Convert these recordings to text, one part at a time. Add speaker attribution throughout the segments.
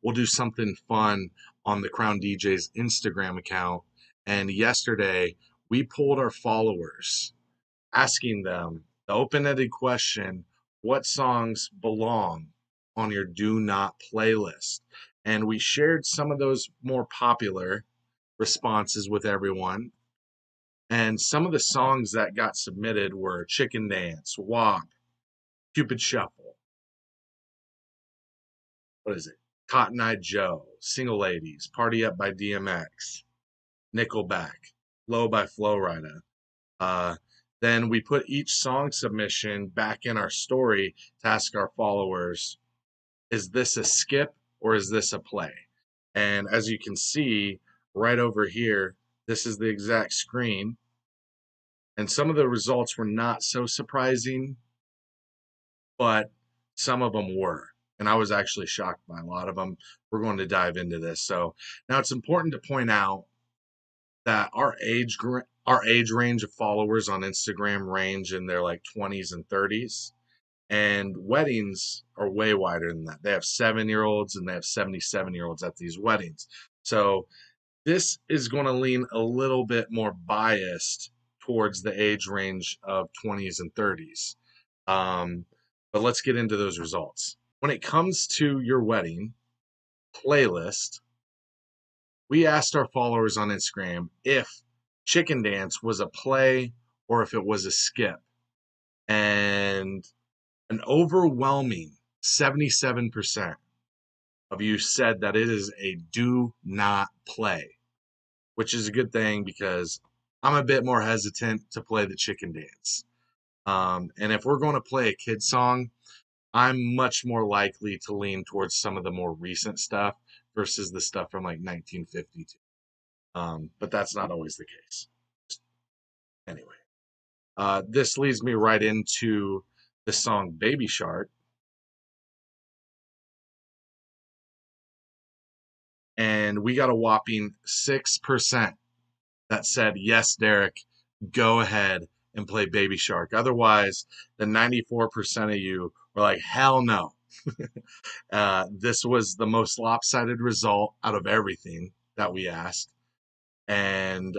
Speaker 1: we'll do something fun on the Crown DJ's Instagram account. And yesterday, we polled our followers, asking them the open-ended question, what songs belong on your do not playlist? And we shared some of those more popular responses with everyone. And some of the songs that got submitted were Chicken Dance, WAP, Cupid Shuffle, what is it? Cotton Eye Joe, Single Ladies, Party Up by DMX, Nickelback, Low by Flo Rida. Uh, then we put each song submission back in our story to ask our followers, is this a skip or is this a play? And as you can see right over here, this is the exact screen. And some of the results were not so surprising, but some of them were. And I was actually shocked by a lot of them. We're going to dive into this. So now it's important to point out that our age range of followers on Instagram range in their like 20s and 30s, and weddings are way wider than that. They have 7-year-olds and they have 77-year-olds at these weddings. So this is going to lean a little bit more biased towards the age range of 20s and 30s. Um, but let's get into those results. When it comes to your wedding playlist, we asked our followers on Instagram if Chicken Dance was a play or if it was a skip. And an overwhelming 77% of you said that it is a do not play, which is a good thing because I'm a bit more hesitant to play the Chicken Dance. And if we're going to play a kid song, I'm much more likely to lean towards some of the more recent stuff versus the stuff from like 1952. But that's not always the case. Anyway, this leads me right into the song Baby Shark. And we got a whopping 6% that said, yes, Derek, go ahead and play Baby Shark. Otherwise, the 94% of you were like, hell no. This was the most lopsided result out of everything that we asked. And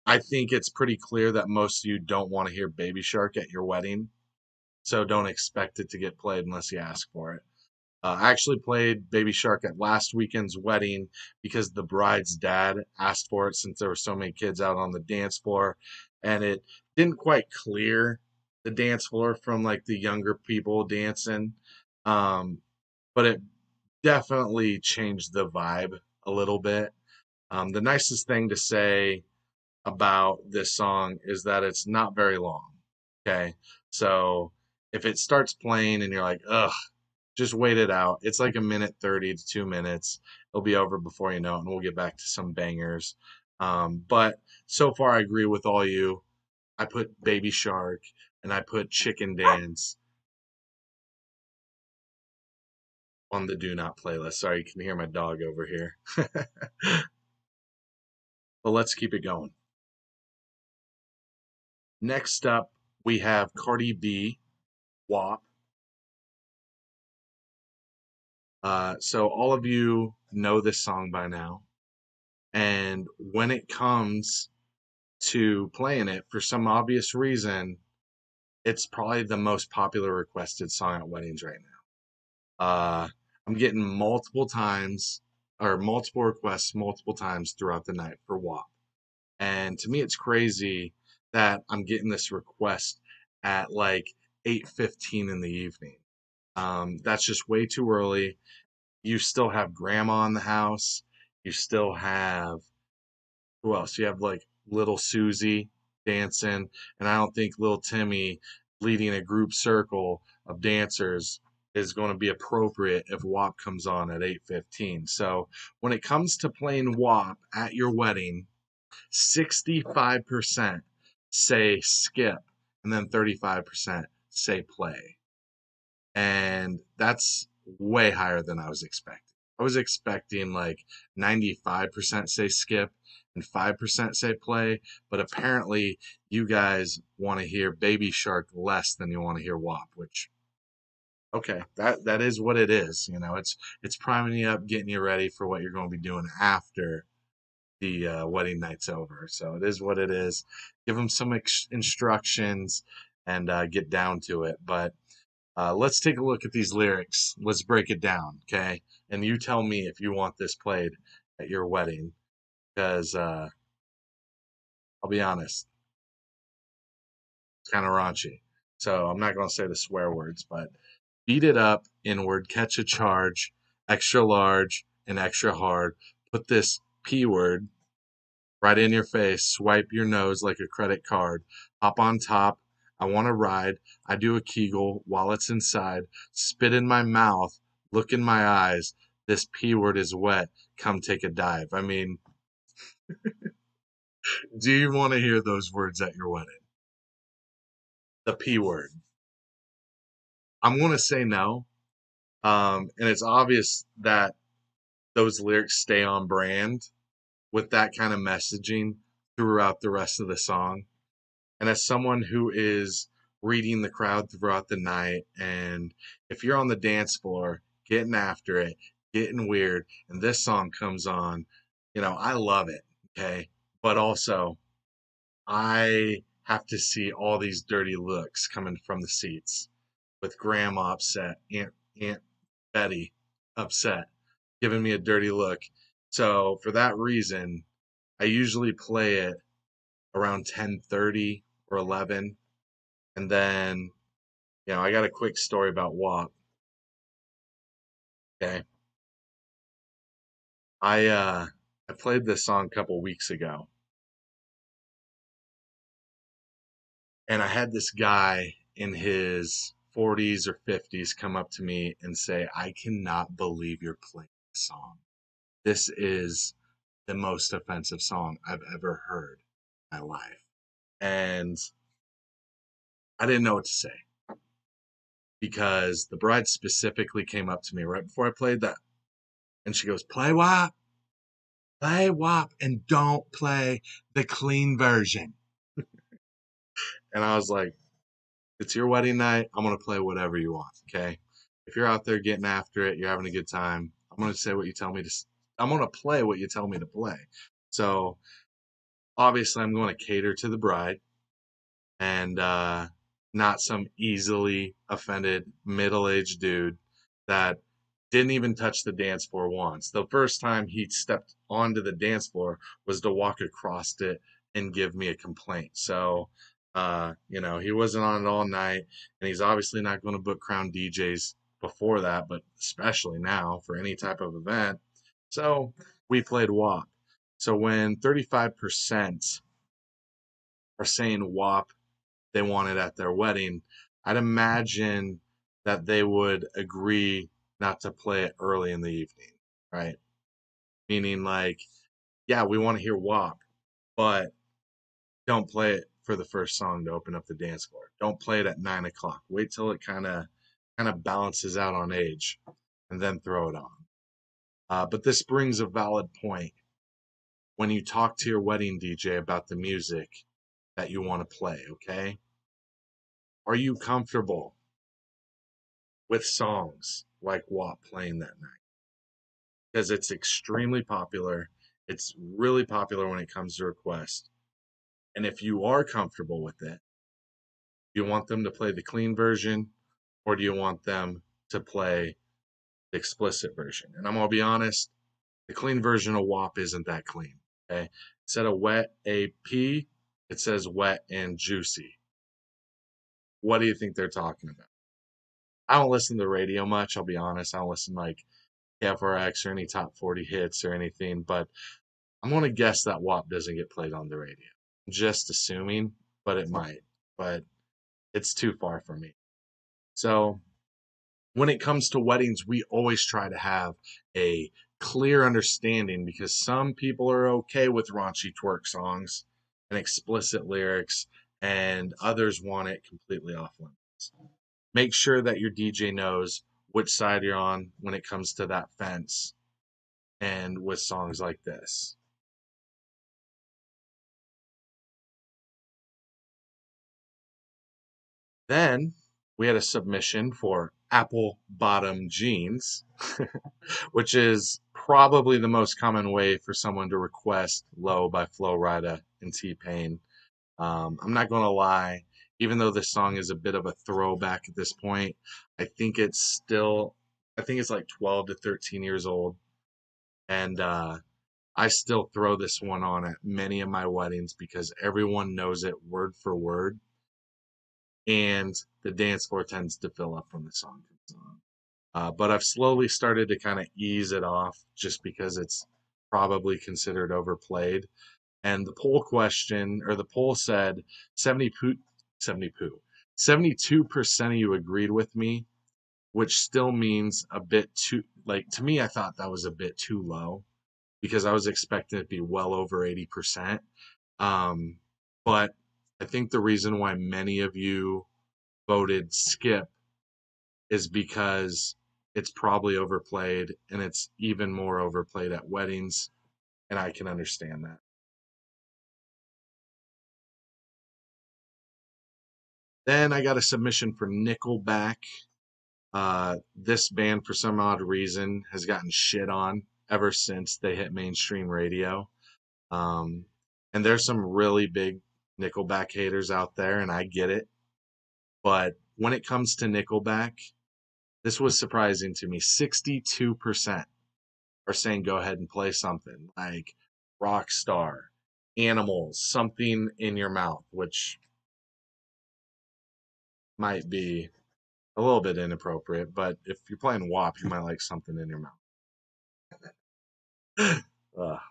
Speaker 1: I think it's pretty clear that most of you don't want to hear Baby Shark at your wedding. So don't expect it to get played unless you ask for it. I actually played Baby Shark at last weekend's wedding because the bride's dad asked for it since there were so many kids out on the dance floor. And it didn't quite clear the dance floor from like the younger people dancing. Um, but it definitely changed the vibe a little bit. The nicest thing to say about this song is that it's not very long. Okay. So if it starts playing and you're like, ugh, just wait it out. It's like a minute 30 to 2 minutes. It'll be over before you know it, and we'll get back to some bangers. But so far, I agree with all you. I put Baby Shark and I put Chicken Dance on the Do Not playlist. Sorry, you can hear my dog over here. But let's keep it going. Next up, we have Cardi B, WAP. So all of you know this song by now. And when it comes to playing it, for some obvious reason, it's probably the most popular requested song at weddings right now. I'm getting multiple requests multiple times throughout the night for WAP. And to me, it's crazy that I'm getting this request at like 8:15 in the evening. That's just way too early. You still have grandma in the house. You still have, who else? You have like little Susie dancing, and I don't think little Timmy leading a group circle of dancers is going to be appropriate if WAP comes on at 8:15. So when it comes to playing WAP at your wedding, 65% say skip, and then 35% say play. And that's way higher than I was expecting. I was expecting like 95% say skip and 5% say play, but apparently you guys want to hear Baby Shark less than you want to hear WAP, which Okay, that is what it is. You know, it's priming you up, getting you ready for what you're going to be doing after the wedding night's over. So it is what it is. Give them some instructions and get down to it. But let's take a look at these lyrics. Let's break it down, okay? And you tell me if you want this played at your wedding, because I'll be honest, it's kind of raunchy. So I'm not going to say the swear words, but beat it up, inward, catch a charge, extra large and extra hard. Put this P word right in your face, swipe your nose like a credit card, hop on top. I want to ride. I do a Kegel while it's inside. Spit in my mouth, look in my eyes. This P word is wet. Come take a dive. I mean, do you want to hear those words at your wedding? The P word. I'm going to say no. And it's obvious that those lyrics stay on brand with that kind of messaging throughout the rest of the song. And as someone who is reading the crowd throughout the night, and if you're on the dance floor getting after it, getting weird, and this song comes on, you know, I love it. Okay. But also, I have to see all these dirty looks coming from the seats with grandma upset, Aunt Betty upset, giving me a dirty look. So for that reason, I usually play it around 10:30 or 11. And then, you know, I got a quick story about WAP. Okay. I played this song a couple weeks ago, and I had this guy in his 40s or 50s come up to me and say, "I cannot believe you're playing this song. This is the most offensive song I've ever heard in my life." And I didn't know what to say because the bride specifically came up to me right before I played that, and she goes, play WAP, and don't play the clean version." And I was like, it's your wedding night. I'm going to play whatever you want. Okay. If you're out there getting after it, you're having a good time. I'm going to say what you tell me to, I'm going to play what you tell me to play. So obviously, I'm going to cater to the bride and not some easily offended middle aged dude that didn't even touch the dance floor once. The first time he stepped onto the dance floor was to walk across it and give me a complaint. So, you know, he wasn't on it all night, and he's obviously not going to book Crown DJs before that, but especially now for any type of event. So we played WAP. So when 35% are saying WAP, they want it at their wedding, I'd imagine that they would agree not to play it early in the evening, right? Meaning, like, yeah, we want to hear WAP, but don't play it for the first song to open up the dance floor. Don't play it at 9 o'clock. Wait till it kind of balances out on age, and then throw it on. But this brings a valid point. When you talk to your wedding DJ about the music that you want to play, okay? Are you comfortable with songs like WAP playing that night? Because it's extremely popular. It's really popular when it comes to requests. And if you are comfortable with it, do you want them to play the clean version or do you want them to play the explicit version? And I'm going to be honest, the clean version of WAP isn't that clean. Okay. Instead of wet AP, it says wet and juicy. What do you think they're talking about? I don't listen to the radio much, I'll be honest. I don't listen to like KFRX or any top 40 hits or anything, but I'm going to guess that WAP doesn't get played on the radio. Just assuming, but it might. But it's too far for me. So when it comes to weddings, we always try to have a clear understanding because some people are okay with raunchy twerk songs and explicit lyrics, and others want it completely off limits. Make sure that your DJ knows which side you're on when it comes to that fence and with songs like this. Then we had a submission for apple bottom jeans, which is probably the most common way for someone to request Low by Flo Rida and T-Pain. I'm not going to lie, even though this song is a bit of a throwback at this point, I think it's still, I think it's like 12 to 13 years old. And I still throw this one on at many of my weddings because everyone knows it word for word. And the dance floor tends to fill up when the song comes on. But I've slowly started to kind of ease it off just because it's probably considered overplayed. And the poll question, or the poll said 70 poo, 70 poo, 72% of you agreed with me, which still means a bit too, like to me, I thought that was a bit too low because I was expecting it to be well over 80%. Um, but I think the reason why many of you voted skip is because it's probably overplayed and it's even more overplayed at weddings, and I can understand that. Then I got a submission for Nickelback. This band, for some odd reason, has gotten shit on ever since they hit mainstream radio. Um, and there's some really big Nickelback haters out there, and I get it. But when it comes to Nickelback, this was surprising to me. 62% are saying go ahead and play something like Rockstar, Animals, Something in Your Mouth, which might be a little bit inappropriate, but if you're playing WAP, you might like Something in Your Mouth.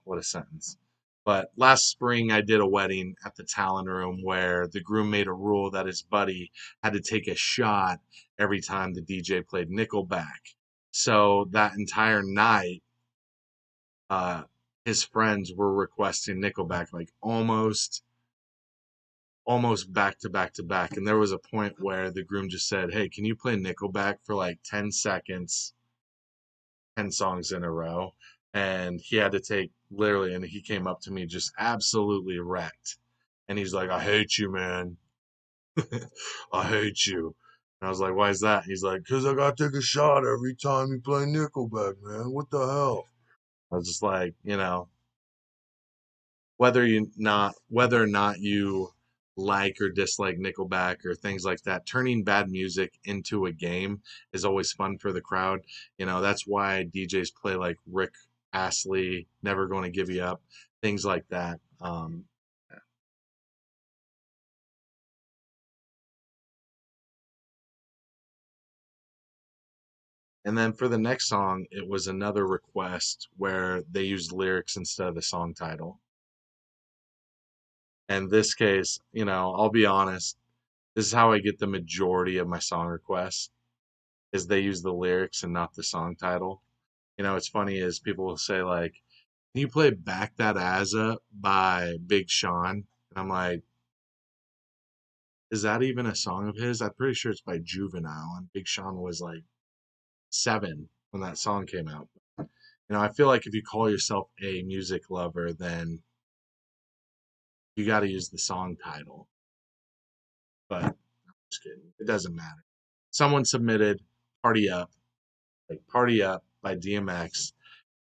Speaker 1: What a sentence. But last spring, I did a wedding at the Talon Room where the groom made a rule that his buddy had to take a shot every time the DJ played Nickelback. So that entire night, uh, his friends were requesting Nickelback like almost back to back to back. And there was a point where the groom just said, "Hey, can you play Nickelback for like 10 seconds, 10 songs in a row?" And he had to take literally, and he came up to me just absolutely wrecked. And he's like, "I hate you, man. I hate you." And I was like, "Why is that?" He's like, "Because I got to take a shot every time you play Nickelback, man. What the hell?" I was just like, whether or not you like or dislike Nickelback or things like that, turning bad music into a game is always fun for the crowd. That's why DJs play like Rick Astley, Never Gonna Give You Up, things like that. And then for the next song, it was another request where they used lyrics instead of the song title. In this case, I'll be honest, this is how I get the majority of my song requests is they use the lyrics and not the song title. It's funny is people will say like, "Can you play Back That Ass Up by Big Sean?" And I'm like, is that even a song of his? I'm pretty sure it's by Juvenile, and Big Sean was like 7 when that song came out. I feel like if you call yourself a music lover, then you got to use the song title. But I'm just kidding. It doesn't matter. Someone submitted Party Up, like Party Up by DMX.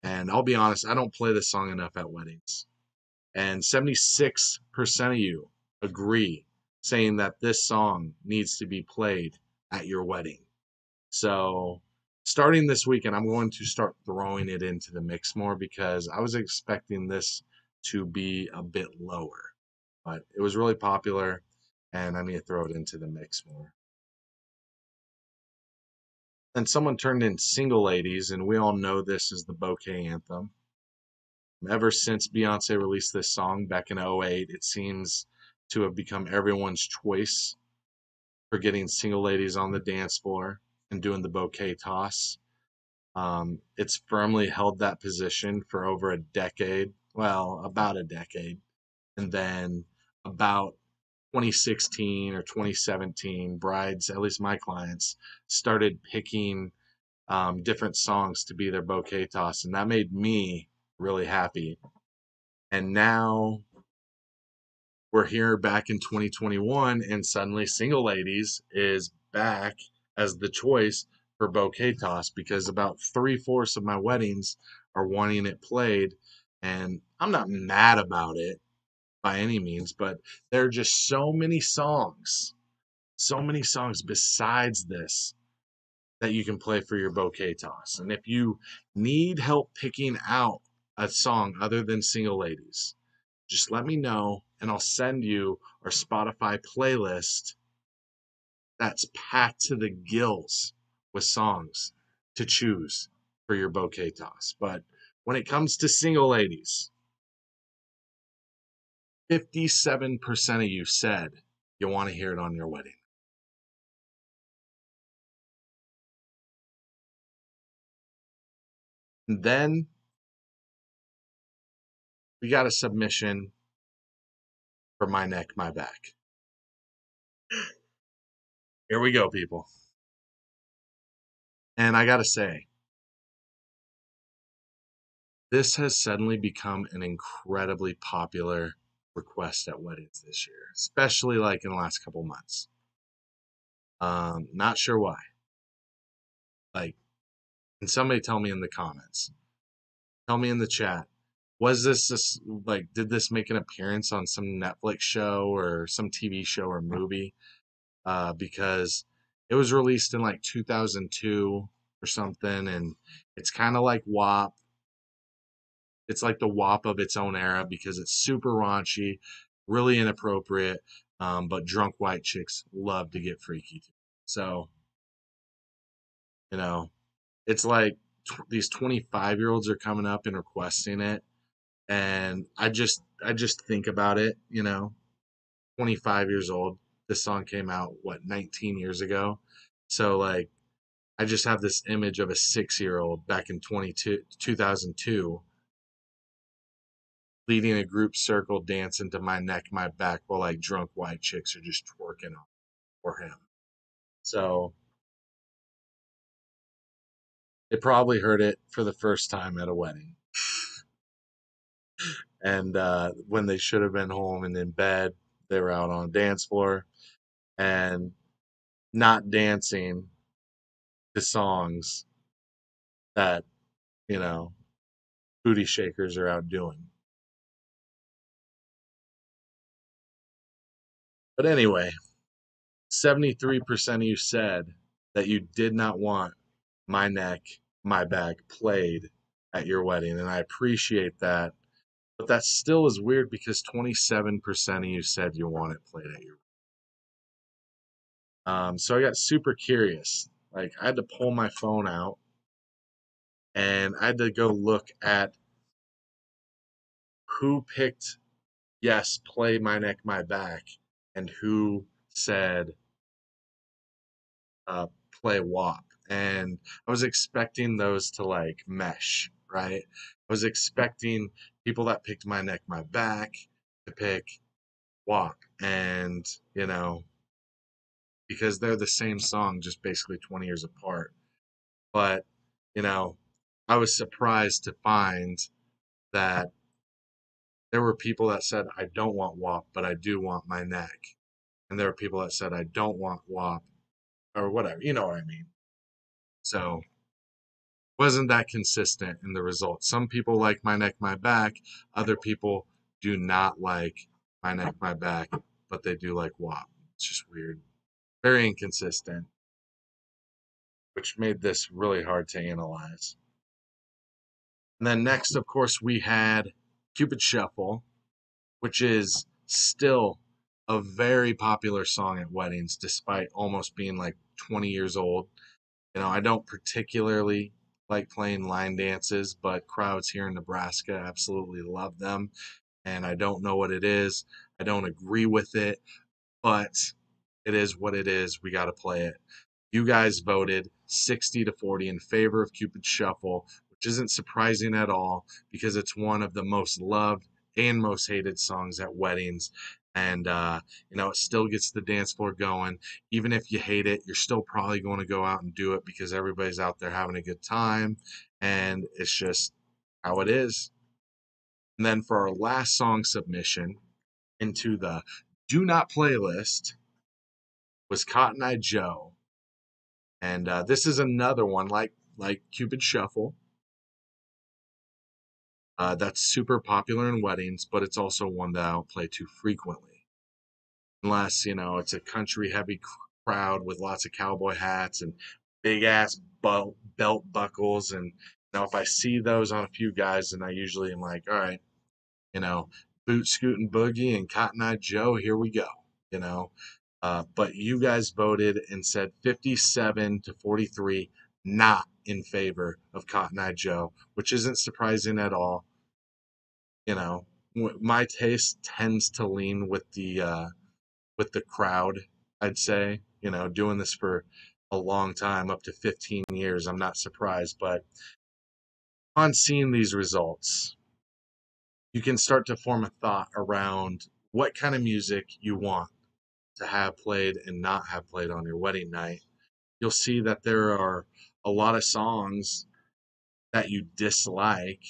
Speaker 1: And I'll be honest, I don't play this song enough at weddings. And 76% of you agree, saying that this song needs to be played at your wedding. So, starting this weekend, I'm going to start throwing it into the mix more because I was expecting this to be a bit lower, but it was really popular and I need to throw it into the mix more. And someone turned in Single Ladies, and we all know this is the bouquet anthem. Ever since Beyonce released this song back in '08, it seems to have become everyone's choice for getting single ladies on the dance floor and doing the bouquet toss. It's firmly held that position for over a decade. Well, about a decade. And then about 2016 or 2017, brides, at least my clients, started picking different songs to be their bouquet toss. And that made me really happy. And now we're here back in 2021, and suddenly Single Ladies is back as the choice for bouquet toss because about 3/4 of my weddings are wanting it played, and I'm not mad about it by any means, but there are just so many songs besides this that you can play for your bouquet toss. And if you need help picking out a song other than Single Ladies, just let me know and I'll send you our Spotify playlist that's packed to the gills with songs to choose for your bouquet toss. But when it comes to Single Ladies, 57% of you said you want to hear it on your wedding. And then we got a submission for My Neck, My Back. Here we go, people. And I got to say, this has suddenly become an incredibly popular request at weddings this year, especially like in the last couple months. Not sure why. Like, and somebody tell me in the comments, tell me in the chat, was this like, did this make an appearance on some Netflix show or some TV show or movie? Because it was released in like 2002 or something, and it's kind of like WAP. It's like the WAP of its own era because it's super raunchy, really inappropriate, but drunk white chicks love to get freaky too. So, you know, it's like these 25-year-olds are coming up and requesting it, and I just think about it, 25 years old. This song came out what 19 years ago. So like I just have this image of a 6-year-old back in 2002 leading a group circle dancing to My Neck, My Back while like drunk white chicks are just twerking for him. So they probably heard it for the first time at a wedding. And when they should have been home and in bed, they were out on a dance floor and not dancing to songs that, you know, booty shakers are out doing. But anyway, 73% of you said that you did not want My Neck, My Back played at your wedding. And I appreciate that. But that still is weird because 27% of you said you want it played at your so I got super curious. Like I had to pull my phone out and I had to go look at who picked yes, play My Neck, My Back, and who said uh, play WAP. And I was expecting those to like mesh, right? I was expecting people that picked My Neck, My Back to pick WAP. And, because they're the same song, just basically 20 years apart. But, you know, I was surprised to find that there were people that said, I don't want WAP, but I do want My Neck. And there were people that said, I don't want WAP or whatever. You know what I mean? So wasn't that consistent in the results. Some people like My Neck, My Back. Other people do not like My Neck, My Back, but they do like WAP. It's just weird. Very inconsistent, which made this really hard to analyze. And then next, of course, we had Cupid Shuffle, which is still a very popular song at weddings, despite almost being like 20 years old. I don't particularly like playing line dances, but crowds here in Nebraska absolutely love them. And I don't know what it is. I don't agree with it, but it is what it is. We got to play it. You guys voted 60-40 in favor of Cupid Shuffle, which isn't surprising at all because it's one of the most loved and most hated songs at weddings. And, it still gets the dance floor going. Even if you hate it, you're still probably going to go out and do it because everybody's out there having a good time. And it's just how it is. And then for our last song submission into the Do Not playlist was Cotton Eye Joe And this is another one like Cupid Shuffle. That's super popular in weddings, but it's also one that I don't play too frequently, unless it's a country heavy crowd with lots of cowboy hats and big ass belt buckles. And if I see those on a few guys, then I usually am like, all right, you know, boot scooting boogie and Cotton Eye Joe, here we go. You know, but you guys voted and said 57 to 43 not in favor of Cotton Eye Joe, which isn't surprising at all. You know, my taste tends to lean with the crowd. I'd say, doing this for a long time, up to 15 years. I'm not surprised, but on seeing these results, you can start to form a thought around what kind of music you want to have played and not have played on your wedding night. You'll see that there are a lot of songs that you dislike,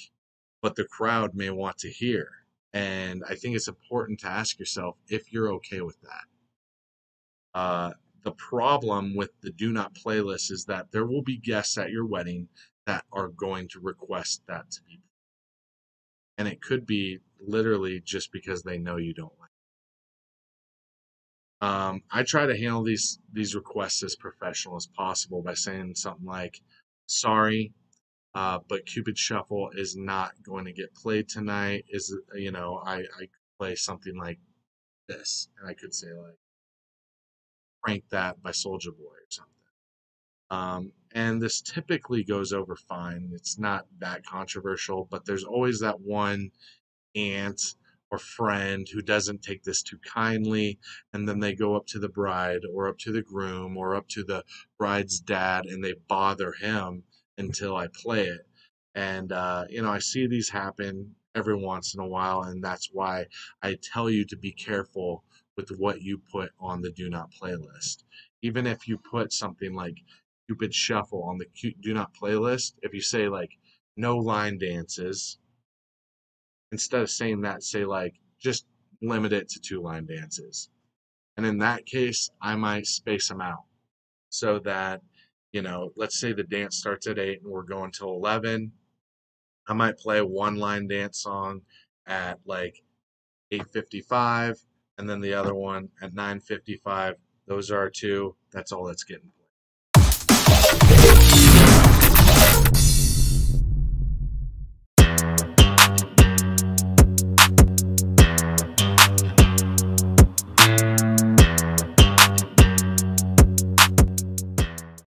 Speaker 1: but the crowd may want to hear. And I think it's important to ask yourself if you're okay with that. Uh, the problem with the do not playlist is that there will be guests at your wedding that are going to request that to be. And it could be literally just because they know you don't like it. I try to handle these requests as professional as possible by saying something like, "Sorry, but Cupid Shuffle is not going to get played tonight. I play something like this, and I could say like Crank That by Soldier Boy or something." And this typically goes over fine. It's not that controversial, but there's always that one aunt or friend who doesn't take this too kindly, and then they go up to the bride or up to the groom or up to the bride's dad and they bother him until I play it. And I see these happen every once in a while, and that's why I tell you to be careful with what you put on the do not playlist. Even if you put something like Cupid Shuffle on the do not playlist, if you say like no line dances, instead of saying that, say like just limit it to two line dances. And in that case, I might space them out so that, let's say the dance starts at 8 and we're going till 11. I might play a one line dance song at like 8:55 and then the other one at 9:55. Those are our two. That's all that's getting